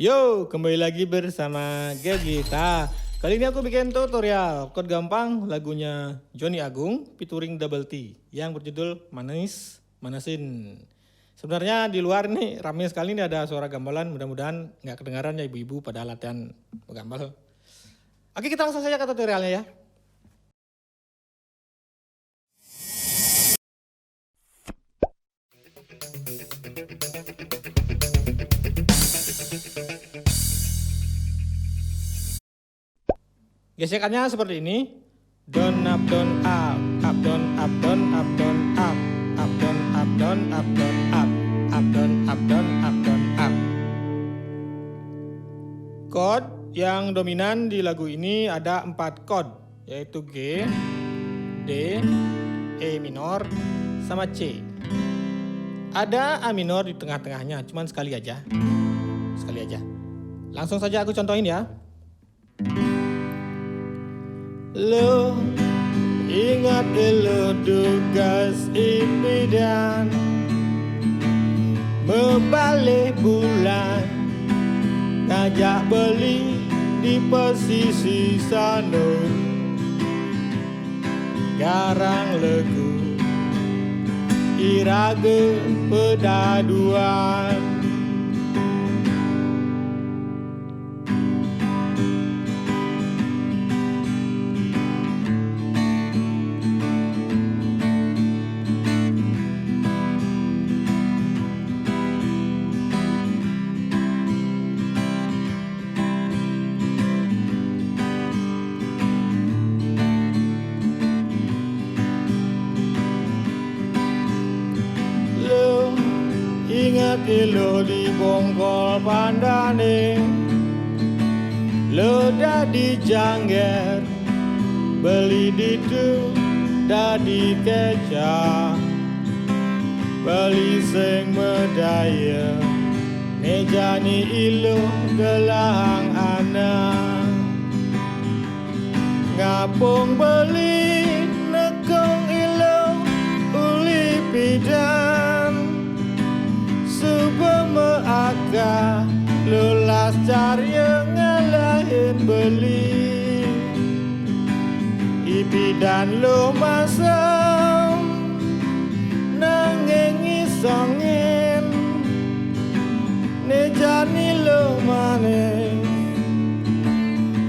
Yo, kembali lagi bersama Gergita. Kali ini aku bikin tutorial chord gampang lagunya Johnny Agung featuring Double T yang berjudul Manis Manasin. Sebenarnya di luar nih rame sekali nih ada suara gambalan, mudah-mudahan nggak kedengaran ya ibu-ibu pada latihan gambal. Oke, kita langsung saja ke tutorialnya ya. Gesekannya seperti ini. Down up down up, up down up down up down up, up down up down up down up, up down up down up down up. Chord yang dominan di lagu ini ada 4 chord, yaitu G, D, E minor, sama C. Ada A minor di tengah-tengahnya, cuman sekali aja. Sekali aja. Langsung saja aku contohin ya. Lo ingat lo tugas impian membalik bulan ngajak beli di posisi sanur garang legu irage pedaduan. Ingat lo di bongkol pandane, lo dadi jangger, beli ditu dadi kecap, beli sing medaya, mejani ilo gelang anak, ngapung beli nekong ilo uli pidan. Subama aga lulas cari ngalahin beli ipi dan lo masam nanging isongin nejani lo manis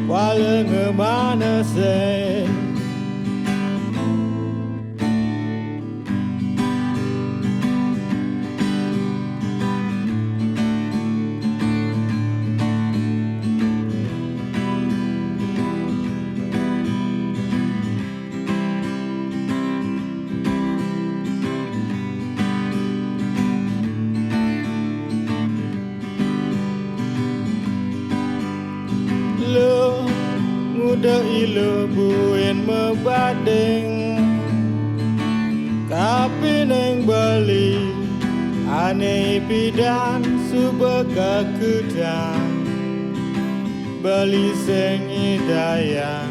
wala ngemanasin. Lo muda ilo buin mebading kapi neng bali ane pidan subaka kudang bali sing idaya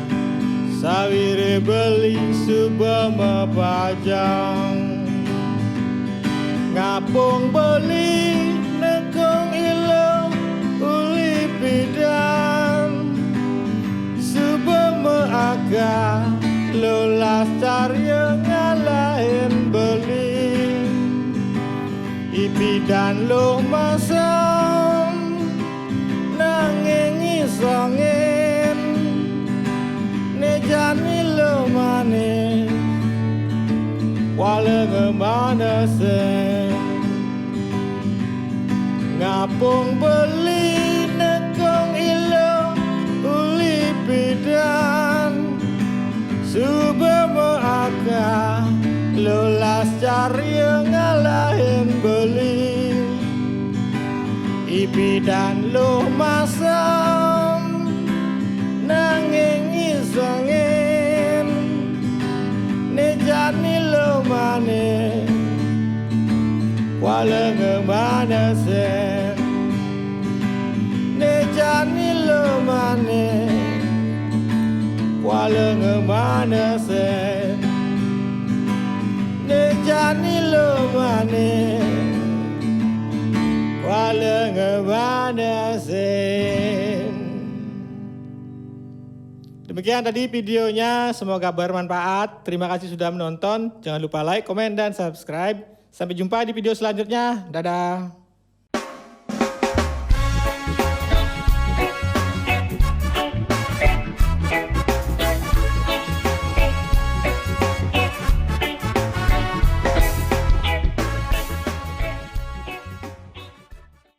sawire beli subama pajang ngapung beli nekong ilo uli pidan aga lolas cari ngalahin beli ipi dan lo masam nanging isongin nejani lo manis wala ngemanasin ngapung beli nekong ilo uli pidan subama aga lulas cari ngalahin beli ipi dan lo masam nanging isongin nejani lo manis wala ngemanasin nejani lo manis wala ngemanasin nejani lo manis wala ngemanasin. Zen. Demikian tadi videonya, semoga bermanfaat. Terima kasih sudah menonton. Jangan lupa like, komen, dan subscribe. Sampai jumpa di video selanjutnya. Dadah.